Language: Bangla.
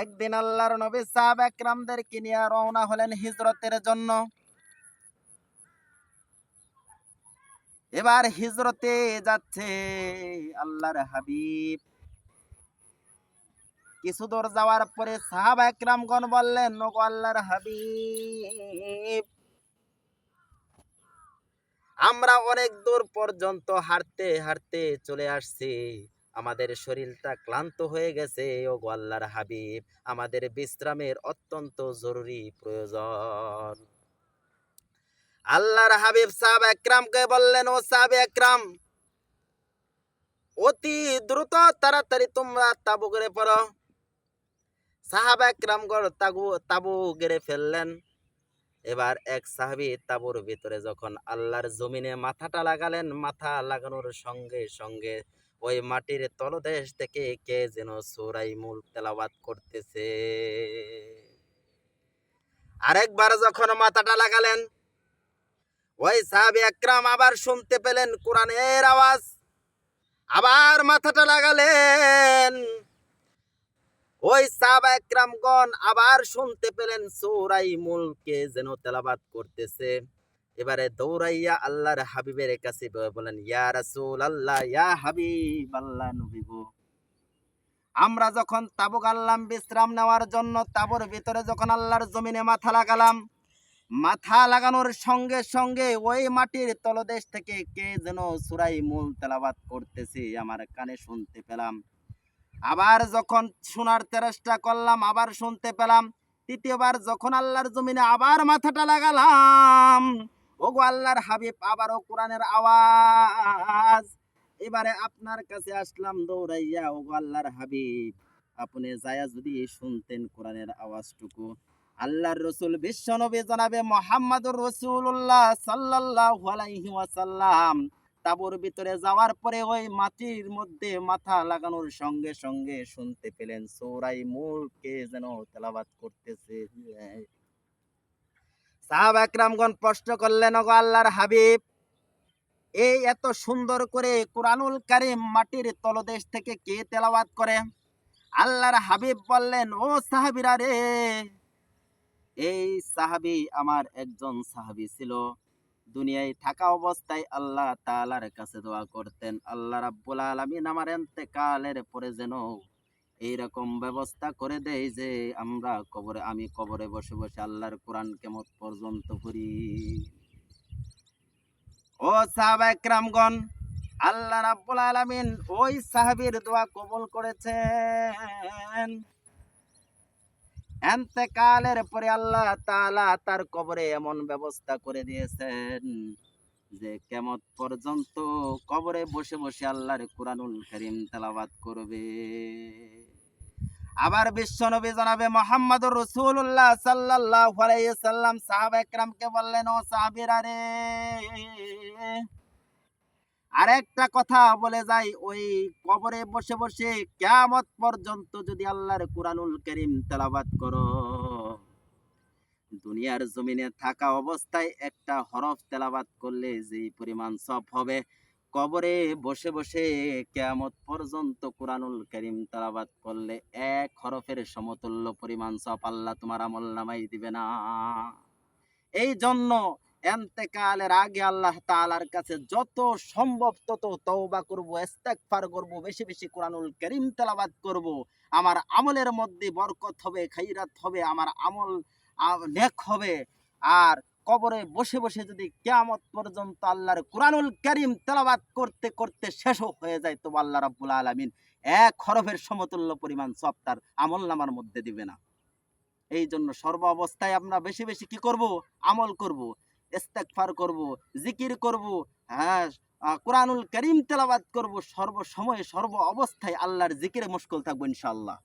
একদিন আল্লাহর নবী সাহাবা একরামদেরকে নিয়ে রওনা হলেন হিজরতের জন্য। এবার হিজরতে যাচ্ছে আল্লাহর হাবিব। কিছু দূর যাওয়ার পরে সাহাবা একরামগণ বললেন, ওগো আল্লাহর হাবিব, আমরা অনেক দূর পর্যন্ত হাঁটতে হাঁটতে চলে আসছি, আমাদের শরীরটা ক্লান্ত হয়ে গেছে। ওগো আল্লাহর হাবিব, আমাদের বিশ্রামের অত্যন্ত জরুরি প্রয়োজন। আল্লাহর হাবিব সাহাবা একরামকে বললেন, ও সাহাবা একরাম, অতি দ্রুত তাড়াতাড়ি তোমরা তাবু গেড়ে পড়ো। সাহাবা একরামগণ তাবু গেড়ে ফেললেন। এবার এক সাহাবী তাবুর ভিতরে যখন আল্লাহর জমিনে মাথাটা লাগালেন, মাথা লাগানোর সঙ্গে সঙ্গে ওই মাটির তলদেশ থেকে কে যেন সূরা মুলক তেলাওয়াত করতেছে। আরেকবার যখন মাথাটা লাগালেন, ওই সাহাবী একরাম আবার শুনতে পেলেন কোরআনের আওয়াজ। আবার মাথাটা লাগালেন, ওই সাহাবা একরামগণ আবার শুনতে পেলেন সূরা মুলকে যেন তেলাওয়াত করতেছে। এবারে দৌড়াইয়া আল্লাহর হাবিবের কাছে বলেন, ইয়া রাসূলুল্লাহ, ইয়া হাবিবাল্লাহ, নবী গো, আমরা যখন তাবু গাড়লাম বিশ্রাম নেওয়ার জন্য, তাবুর ভিতরে যখন আল্লাহর জমিনে মাথা লাগালাম, মাথা লাগানোর সঙ্গে সঙ্গে ওই মাটির তলদেশ থেকে কে যেন সূরা মুলক তেলাওয়াত করতেছে আমার কানে শুনতে পেলাম। আবার যখন শোনার চেষ্টা করলাম, আবার শুনতে পেলাম। তৃতীয়বার যখন আল্লাহর জমিনে আবার মাথাটা লাগালাম, ওগো আল্লাহর হাবিব, আবারও কোরআনের আওয়াজ। এবারে আপনার কাছে আসলাম দৌড়াইয়া, ওগো আল্লাহর হাবিব, আপনি যায়া যদি শুনতেন কোরআনের আওয়াজটুকু। আল্লাহর রসুল বিশ্ব নবী জনাবে মুহাম্মদুর রাসূলুল্লাহ সাল্লাল্লাহু আলাইহি ওয়াসাল্লাম তাবুর ভিতরে যাওয়ার পরে ওই মাটির মধ্যে মাথা লাগানোর সঙ্গে সঙ্গে শুনতে পেলেন সূরা মুলকে যেন তেলাওয়াত করতেছে। সাহাবা একরামগণ প্রশ্ন করলেন, ওগো আল্লাহর হাবিব, এই এত সুন্দর করে কুরআনুল কারীম মাটির তলদেশ থেকে কে তেলাওয়াত করে? আল্লাহর হাবিব বললেন, ও সাহাবীরা রে, এই সাহাবী আমার একজন সাহাবী ছিল। দুনিয়ায় থাকা অবস্থায় আল্লাহ তাআলার কাছে দোয়া করতেন, আল্লাহ রাব্বুল আলামিন আমার ইন্তেকালের পরে যেন এইরকম ব্যবস্থা করে দেয় যে আমি কবরে বসে বসে আল্লাহর কোরআন কিয়ামত পর্যন্ত পড়ি। ও সাহাবা একরামগণ, আল্লাহ রাব্বুল আলামিন ওই সাহাবীর দোয়া কবুল করেছেন। ইন্তেকালের পরে আল্লাহ তাআলা তার কবরে এমন ব্যবস্থা করে দিয়েছেন যে কিয়ামত পর্যন্ত কবরে বসে বসে আল্লাহর কুরআনুল কারীম তেলাওয়াত করবে। আবার বিশ্বনবী জনাবে মুহাম্মদুর রাসূলুল্লাহ সাল্লাল্লাহু আলাইহি সাল্লাম সাহাবা একরামকে বললেন, ও সাহাবীরা রে, আরেকটা কথা বলে যাই, ওই কবরে বসে বসে কিয়ামত পর্যন্ত যদি আল্লাহর কুরআনুল কারীম তেলাওয়াত করো, দুনিয়ার জমিনে থাকা অবস্থায় একটা হরফ তেলাওয়াত করলে যেই পরিমাণ সওয়াব হবে, কবরে বসে বসে কিয়ামত পর্যন্ত কুরআনুল কারীম তেলাওয়াত করলে এক হরফের সমতুল্য পরিমাণ সওয়াব আল্লাহ তোমার আমলনামায় দিবে না। এই জন্য ইন্তেকালের আগে আল্লাহ তাআলার কাছে যত সম্ভব তত তওবা করব, ইস্তেগফার করব, বেশি বেশি কুরআনুল কারীম তেলাওয়াত করব। আমার আমলের মধ্যে বরকত হবে, খাইরাত হবে, আমার আমল নেক হবে। আর কবরে বসে বসে যদি কিয়ামত পর্যন্ত আল্লাহর কুরআনুল কারীম তেলাওয়াত করতে করতে শেষ হয়ে যায়, তো আল্লাহ রাব্বুল আলামিন এক হরফের সমতুল্য পরিমাণ সওয়াব তার আমলনামার মধ্যে দিবে না। এই জন্য সর্ব অবস্থায় আমরা বেশি বেশি কি করব? আমল করব, ইস্তেগফার করব, জিকির করব, হ্যাঁ, কুরআনুল কারীম তেলাওয়াত করব, সর্ব সময়ে সর্ব অবস্থায় আল্লাহর জিকিরে মশগুল থাকবো ইনশাআল্লাহ।